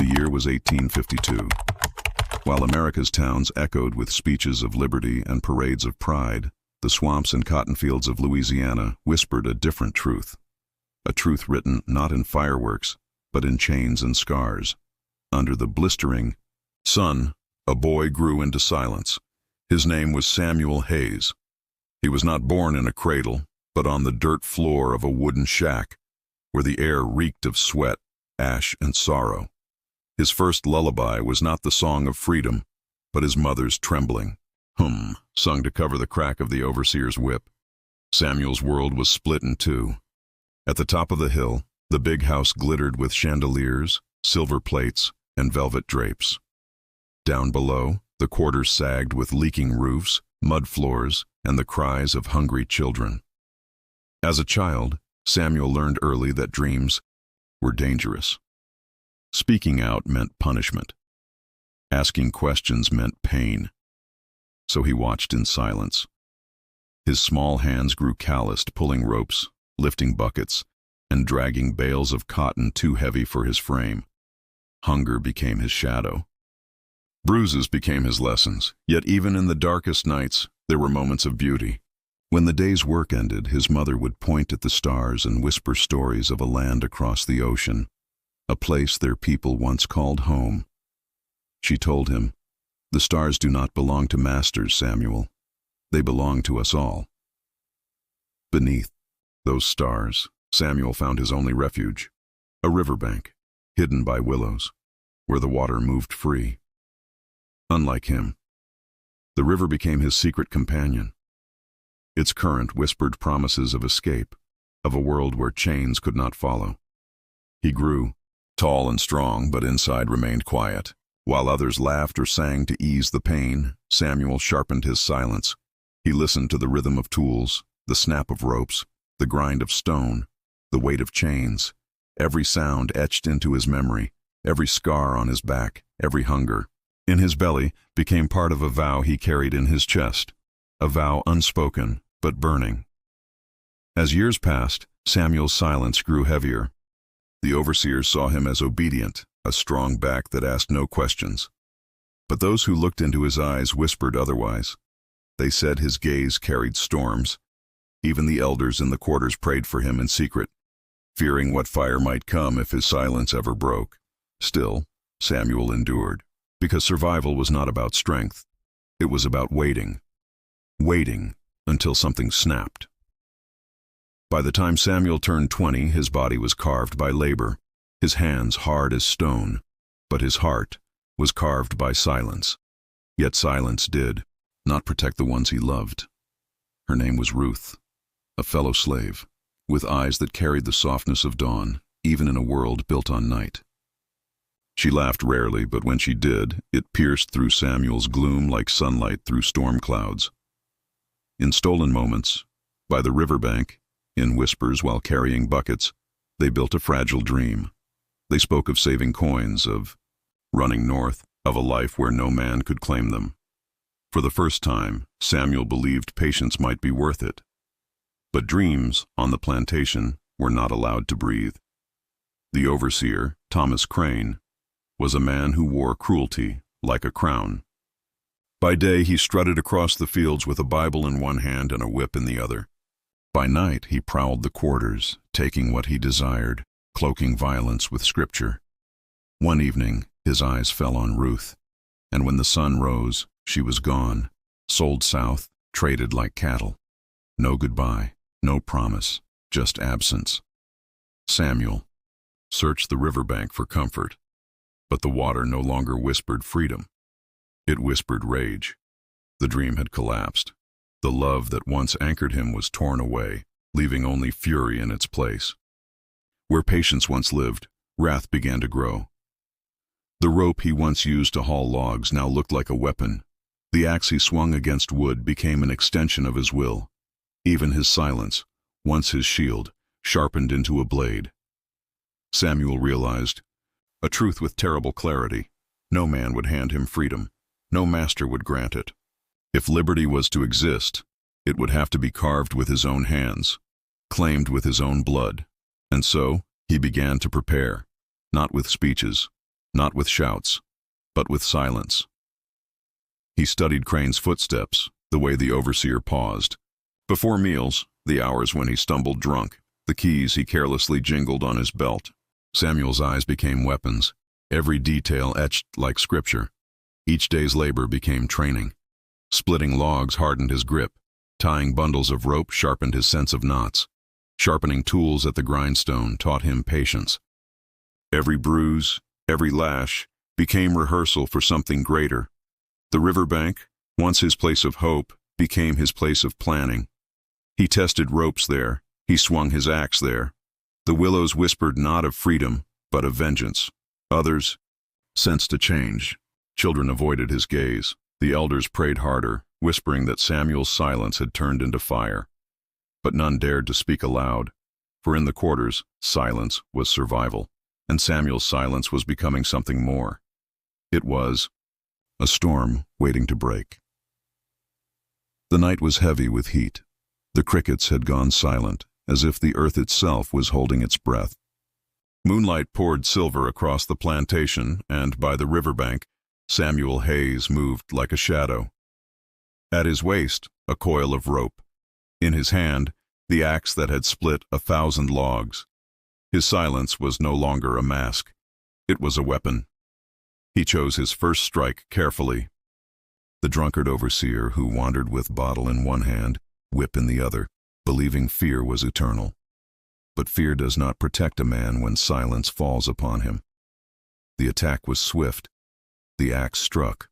year was 1852. While America's towns echoed with speeches of liberty and parades of pride, the swamps and cotton fields of Louisiana whispered a different truth. A truth written not in fireworks, but in chains and scars. Under the blistering sun, a boy grew into silence. His name was Samuel Hayes. He was not born in a cradle, but on the dirt floor of a wooden shack, where the air reeked of sweat, ash, and sorrow. His first lullaby was not the song of freedom, but his mother's trembling sung to cover the crack of the overseer's whip. Samuel's world was split in two. At the top of the hill, the big house glittered with chandeliers, silver plates, and velvet drapes. Down below, the quarters sagged with leaking roofs, mud floors, and the cries of hungry children. As a child, Samuel learned early that dreams were dangerous. Speaking out meant punishment. Asking questions meant pain. So he watched in silence. His small hands grew calloused, pulling ropes, lifting buckets, and dragging bales of cotton too heavy for his frame. Hunger became his shadow. Bruises became his lessons, yet even in the darkest nights, there were moments of beauty. When the day's work ended, his mother would point at the stars and whisper stories of a land across the ocean, a place their people once called home. She told him, "The stars do not belong to masters, Samuel. They belong to us all." Beneath those stars, Samuel found his only refuge, a riverbank, hidden by willows, where the water moved free. Unlike him, the river became his secret companion. Its current whispered promises of escape, of a world where chains could not follow. He grew, tall and strong, but inside remained quiet. While others laughed or sang to ease the pain, Samuel sharpened his silence. He listened to the rhythm of tools, the snap of ropes, the grind of stone, the weight of chains. Every sound etched into his memory, every scar on his back, every hunger in his belly became part of a vow he carried in his chest, a vow unspoken but burning. As years passed, Samuel's silence grew heavier. The overseers saw him as obedient, a strong back that asked no questions. But those who looked into his eyes whispered otherwise. They said his gaze carried storms. Even the elders in the quarters prayed for him in secret, fearing what fire might come if his silence ever broke. Still, Samuel endured, because survival was not about strength. It was about waiting until something snapped. By the time Samuel turned 20, his body was carved by labor, his hands hard as stone, but his heart was carved by silence. Yet silence did not protect the ones he loved. Her name was Ruth, a fellow slave, with eyes that carried the softness of dawn, even in a world built on night. She laughed rarely, but when she did, it pierced through Samuel's gloom like sunlight through storm clouds. In stolen moments, by the riverbank, in whispers while carrying buckets, they built a fragile dream. They spoke of saving coins, of running north, of a life where no man could claim them. For the first time, Samuel believed patience might be worth it. But dreams, on the plantation, were not allowed to breathe. The overseer, Thomas Crane, was a man who wore cruelty like a crown. By day he strutted across the fields with a Bible in one hand and a whip in the other. By night he prowled the quarters, taking what he desired, cloaking violence with scripture. One evening his eyes fell on Ruth, and when the sun rose, she was gone, sold south, traded like cattle. No goodbye, no promise, just absence. Samuel searched the riverbank for comfort, but the water no longer whispered freedom. It whispered rage. The dream had collapsed. The love that once anchored him was torn away, leaving only fury in its place. Where patience once lived, wrath began to grow. The rope he once used to haul logs now looked like a weapon. The axe he swung against wood became an extension of his will. Even his silence, once his shield, sharpened into a blade. Samuel realized a truth with terrible clarity. No man would hand him freedom. No master would grant it. If liberty was to exist, it would have to be carved with his own hands, claimed with his own blood. And so, he began to prepare, not with speeches, not with shouts, but with silence. He studied Crane's footsteps, the way the overseer paused. Before meals, the hours when he stumbled drunk, the keys he carelessly jingled on his belt. Samuel's eyes became weapons, every detail etched like scripture. Each day's labor became training. Splitting logs hardened his grip. Tying bundles of rope sharpened his sense of knots. Sharpening tools at the grindstone taught him patience. Every bruise, every lash, became rehearsal for something greater. The riverbank, once his place of hope, became his place of planning. He tested ropes there. He swung his axe there. The willows whispered not of freedom, but of vengeance. Others sensed a change. Children avoided his gaze. The elders prayed harder, whispering that Samuel's silence had turned into fire. But none dared to speak aloud, for in the quarters, silence was survival, and Samuel's silence was becoming something more. It was a storm waiting to break. The night was heavy with heat. The crickets had gone silent, as if the earth itself was holding its breath. Moonlight poured silver across the plantation, and by the riverbank, Samuel Hayes moved like a shadow. At his waist, a coil of rope. In his hand, the axe that had split 1,000 logs. His silence was no longer a mask. It was a weapon. He chose his first strike carefully. The drunkard overseer who wandered with bottle in one hand, whip in the other, believing fear was eternal. But fear does not protect a man when silence falls upon him. The attack was swift. The axe struck,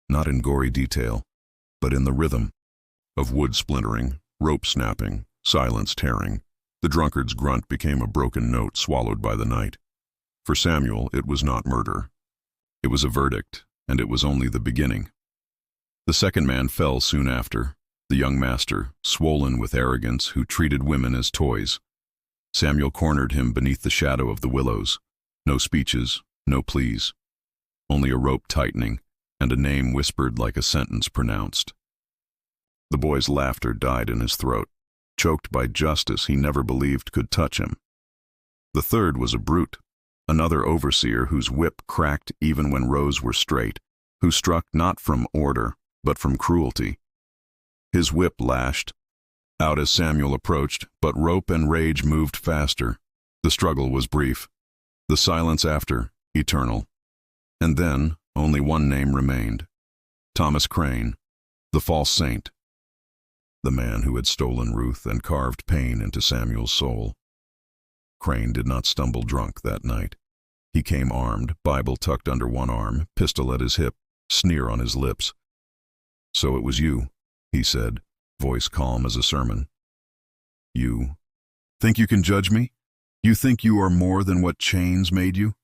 not in gory detail, but in the rhythm of wood splintering, rope snapping, silence tearing. The drunkard's grunt became a broken note swallowed by the night. For Samuel, it was not murder. It was a verdict, and it was only the beginning. The second man fell soon after, the young master, swollen with arrogance, who treated women as toys. Samuel cornered him beneath the shadow of the willows. No speeches, no pleas. Only a rope tightening, and a name whispered like a sentence pronounced. The boy's laughter died in his throat, choked by justice he never believed could touch him. The third was a brute, another overseer whose whip cracked even when rows were straight, who struck not from order, but from cruelty. His whip lashed out as Samuel approached, but rope and rage moved faster. The struggle was brief, the silence after, eternal. And then, only one name remained. Thomas Crane, the false saint. The man who had stolen Ruth and carved pain into Samuel's soul. Crane did not stumble drunk that night. He came armed, Bible tucked under one arm, pistol at his hip, sneer on his lips. "So it was you," he said, voice calm as a sermon. "You think you can judge me? You think you are more than what chains made you?"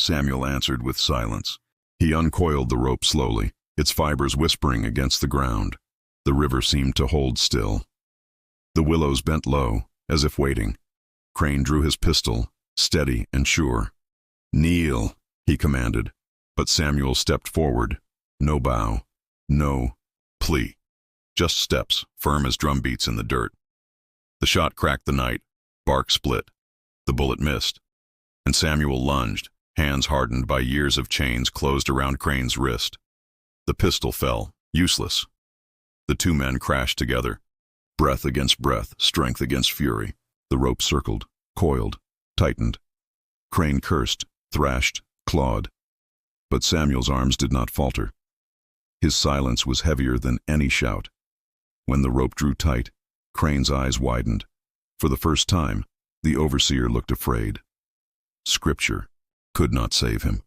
Samuel answered with silence. He uncoiled the rope slowly, its fibers whispering against the ground. The river seemed to hold still. The willows bent low, as if waiting. Crane drew his pistol, steady and sure. "Kneel," he commanded, but Samuel stepped forward. No bow, no plea. Just steps, firm as drum beats in the dirt. The shot cracked the night, bark split. The bullet missed, and Samuel lunged, hands hardened by years of chains closed around Crane's wrist. The pistol fell, useless. The two men crashed together, breath against breath, strength against fury. The rope circled, coiled, tightened. Crane cursed, thrashed, clawed. But Samuel's arms did not falter. His silence was heavier than any shout. When the rope drew tight, Crane's eyes widened. For the first time, the overseer looked afraid. Scripture could not save him.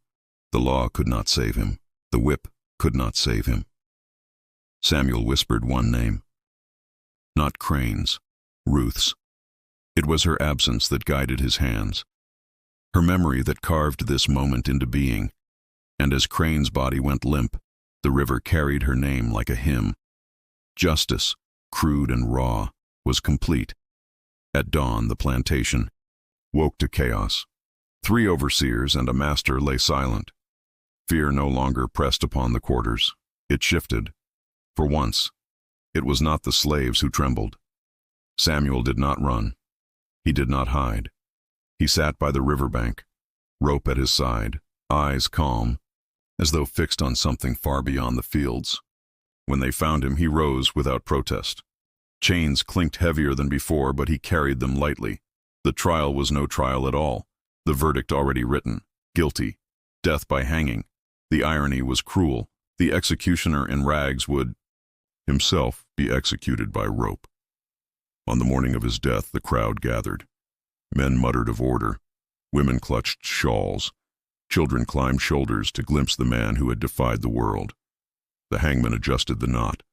The law could not save him. The whip could not save him. Samuel whispered one name. Not Crane's, Ruth's. It was her absence that guided his hands. Her memory that carved this moment into being. And as Crane's body went limp, the river carried her name like a hymn. Justice, crude and raw, was complete. At dawn, the plantation woke to chaos. 3 overseers and a master lay silent. Fear no longer pressed upon the quarters. It shifted. For once, it was not the slaves who trembled. Samuel did not run. He did not hide. He sat by the riverbank, rope at his side, eyes calm, as though fixed on something far beyond the fields. When they found him, he rose without protest. Chains clinked heavier than before, but he carried them lightly. The trial was no trial at all. The verdict already written. Guilty. Death by hanging. The irony was cruel. The executioner in rags would, himself, be executed by rope. On the morning of his death, the crowd gathered. Men muttered of order. Women clutched shawls. Children climbed shoulders to glimpse the man who had defied the world. The hangman adjusted the knot.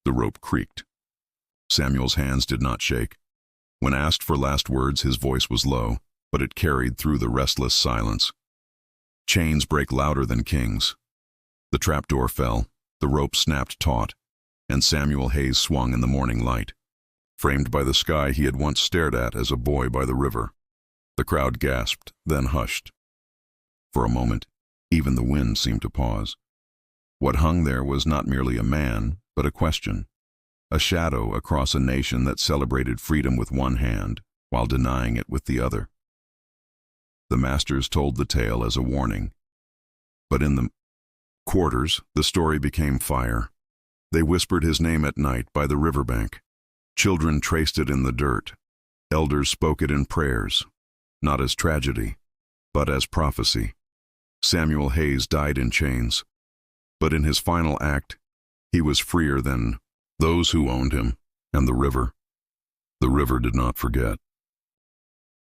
The rope creaked. Samuel's hands did not shake. When asked for last words, his voice was low, but it carried through the restless silence. Chains break louder than kings. The trapdoor fell, the rope snapped taut, and Samuel Hayes swung in the morning light, framed by the sky he had once stared at as a boy by the river. The crowd gasped, then hushed. For a moment, even the wind seemed to pause. What hung there was not merely a man, but a question, a shadow across a nation that celebrated freedom with one hand while denying it with the other. The masters told the tale as a warning, but in the quarters, the story became fire. They whispered his name at night by the riverbank. Children traced it in the dirt. Elders spoke it in prayers, not as tragedy, but as prophecy. Samuel Hayes died in chains, but in his final act, he was freer than those who owned him and the river. The river did not forget.